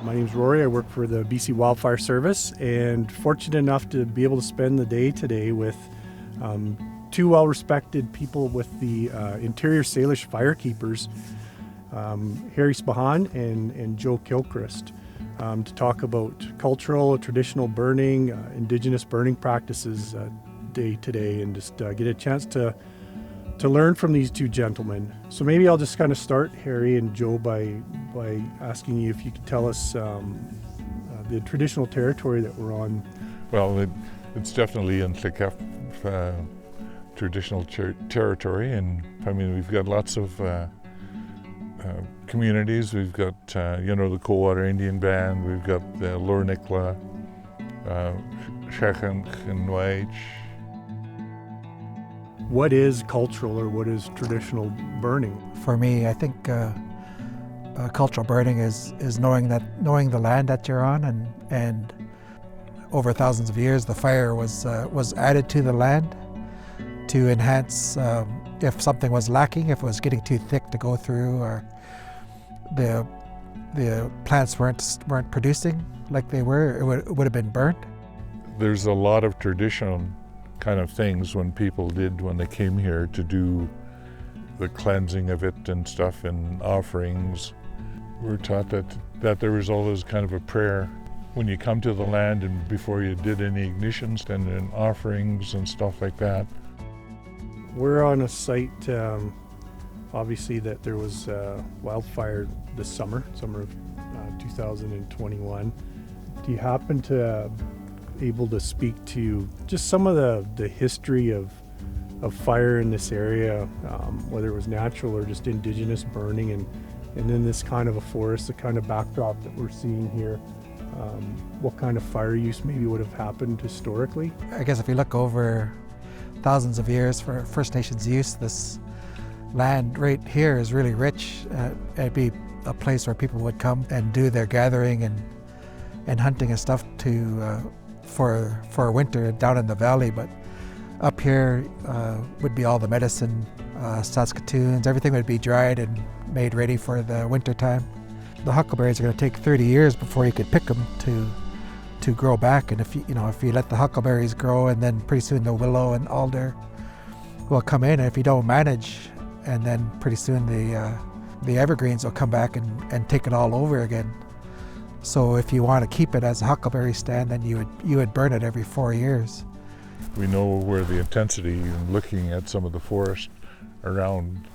My name's Rory. I work for the BC Wildfire Service and fortunate enough to be able to spend the day today with two well-respected people with the Interior Salish Firekeepers, Harry Spahan and Joe Kilchrist, to talk about cultural, traditional burning, Indigenous burning practices day today, and just get a chance to learn from these two gentlemen. So maybe I'll just kind of start, Harry and Joe, by asking you if you could tell us the traditional territory that we're on. Well, it's definitely in Tlikef traditional territory, and I mean we've got lots of communities. We've got the Coldwater Indian Band. We've got the Lornikla, Shekhank and Wage. What is cultural or what is traditional burning? For me, I think cultural burning is knowing the land that you're on, and over thousands of years, the fire was added to the land to enhance if something was lacking, if it was getting too thick to go through, or the plants weren't producing like they were, it would have been burnt. There's a lot of traditional kind of things when they came here to do the cleansing of it and stuff and offerings. We're taught that there was always kind of a prayer when you come to the land and before you did any ignitions and then offerings and stuff like that. We're on a site, obviously, that there was wildfire this summer of 2021. Do you happen to able to speak to just some of the history of fire in this area, whether it was natural or just Indigenous burning, and then this kind of a forest, the kind of backdrop that we're seeing here, what kind of fire use maybe would have happened historically? I guess if you look over thousands of years for First Nations use, this land right here is really rich. It'd be a place where people would come and do their gathering and hunting and stuff for winter down in the valley, but up here would be all the medicine, Saskatoons, everything would be dried and made ready for the winter time. The huckleberries are going to take 30 years before you could pick them to grow back, and if you let the huckleberries grow, and then pretty soon the willow and alder will come in, and if you don't manage, and then pretty soon the evergreens will come back and take it all over again. So if you want to keep it as a huckleberry stand, then you would burn it every 4 years. We know where the intensity, and looking at some of the forest around,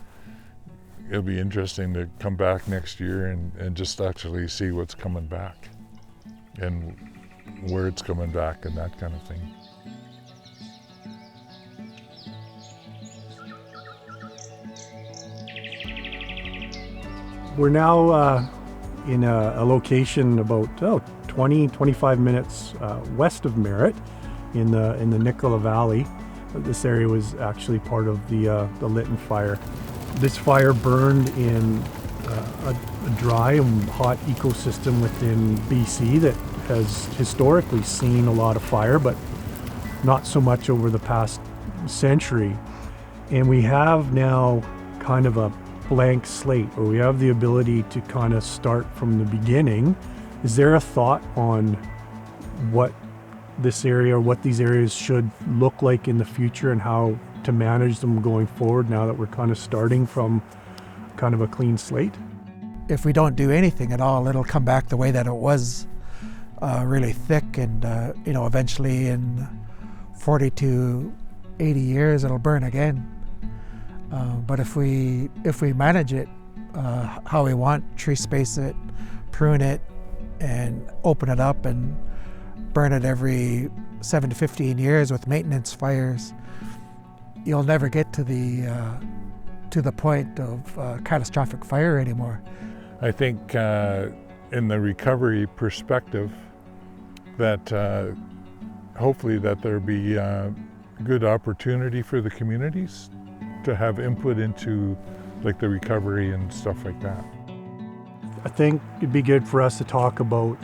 it'll be interesting to come back next year and just actually see what's coming back and where it's coming back and that kind of thing. We're now in a location about 20-25 minutes west of Merritt in the Nicola Valley. This area was actually part of the Lytton fire. This fire burned in a dry and hot ecosystem within BC that has historically seen a lot of fire, but not so much over the past century. And we have now kind of a blank slate, or we have the ability to kind of start from the beginning. Is there a thought on what this area or what these areas should look like in the future and how to manage them going forward now that we're kind of starting from kind of a clean slate? If we don't do anything at all, it'll come back the way that it was, really thick, and eventually in 40 to 80 years it'll burn again. But if we manage it how we want, tree space it, prune it, and open it up and burn it every 7 to 15 years with maintenance fires, you'll never get to the point of catastrophic fire anymore. I think in the recovery perspective, that hopefully that there be good opportunity for the communities to have input into like the recovery and stuff like that. I think it'd be good for us to talk about,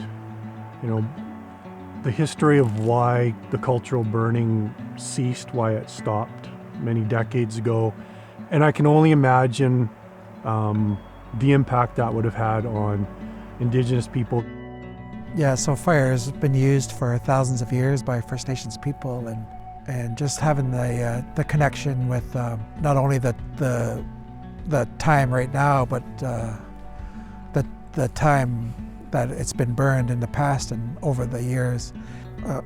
the history of why the cultural burning ceased, why it stopped many decades ago. And I can only imagine the impact that would have had on Indigenous people. Yeah, so fire has been used for thousands of years by First Nations people, and just having the connection with not only the time right now, but the time that it's been burned in the past and over the years.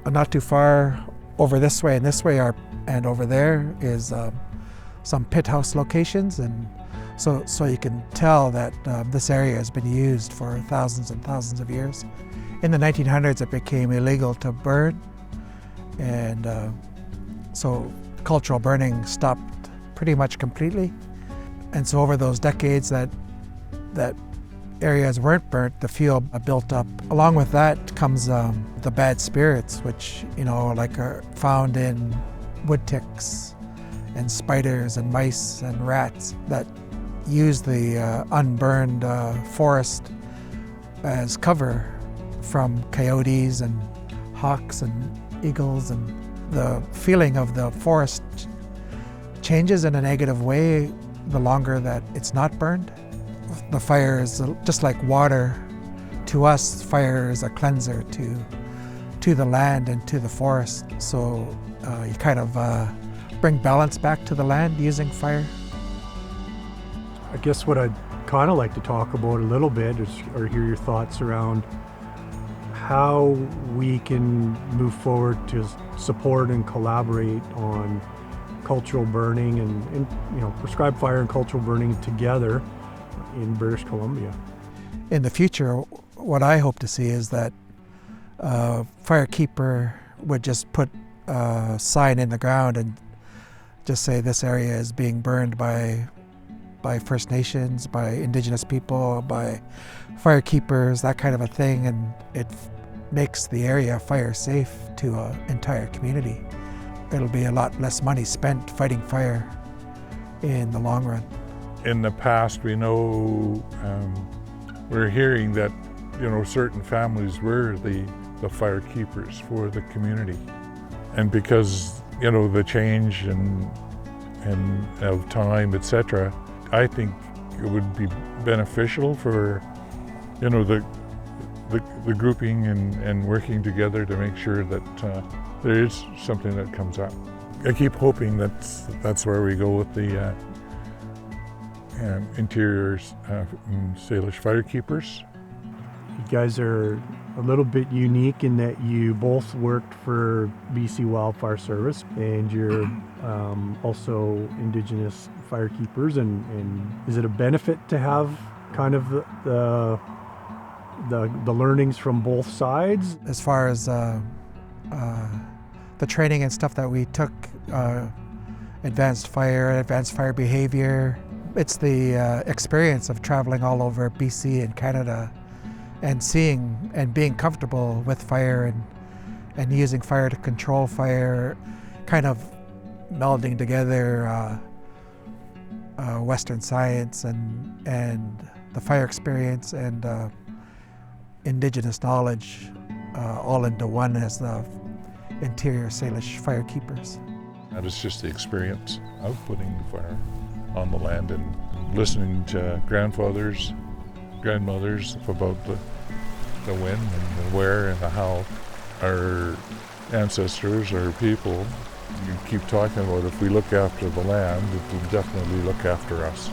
Not too far over this way and this way and over there is some pit house locations, and so you can tell that this area has been used for thousands and thousands of years. In the 1900s, it became illegal to burn, and so cultural burning stopped pretty much completely. And so over those decades that areas weren't burnt, the fuel built up. Along with that comes the bad spirits, which like are found in wood ticks and spiders and mice and rats that use the unburned forest as cover from coyotes and hawks and eagles, and the feeling of the forest changes in a negative way the longer that it's not burned. The fire is just like water. To us, fire is a cleanser to the land and to the forest. So you kind of bring balance back to the land using fire. I guess what I'd kind of like to talk about a little bit or hear your thoughts around how we can move forward to support and collaborate on cultural burning and prescribed fire and cultural burning together in British Columbia. In the future, what I hope to see is that a firekeeper would just put a sign in the ground and just say this area is being burned by First Nations, by Indigenous people, by firekeepers, that kind of a thing, and it makes the area fire safe to an entire community. It'll be a lot less money spent fighting fire in the long run. In the past, we know we're hearing that certain families were the fire keepers for the community, and because the change and of time, etc., I think it would be beneficial for the grouping and working together to make sure that there is something that comes up. I keep hoping that's where we go with the interior Salish firekeepers. You guys are a little bit unique in that you both worked for BC Wildfire Service, and you're also Indigenous firekeepers. And is it a benefit to have kind of the learnings from both sides? As far as the training and stuff that we took, advanced fire behavior, it's the experience of traveling all over BC and Canada and seeing and being comfortable with fire and using fire to control fire, kind of melding together Western science and the fire experience and Indigenous knowledge all into one as the interior Salish firekeepers. That is just the experience of putting the fire on the land and listening to grandfathers, grandmothers about the when and the where and the how. Our ancestors, our people, you keep talking about if we look after the land, it will definitely look after us.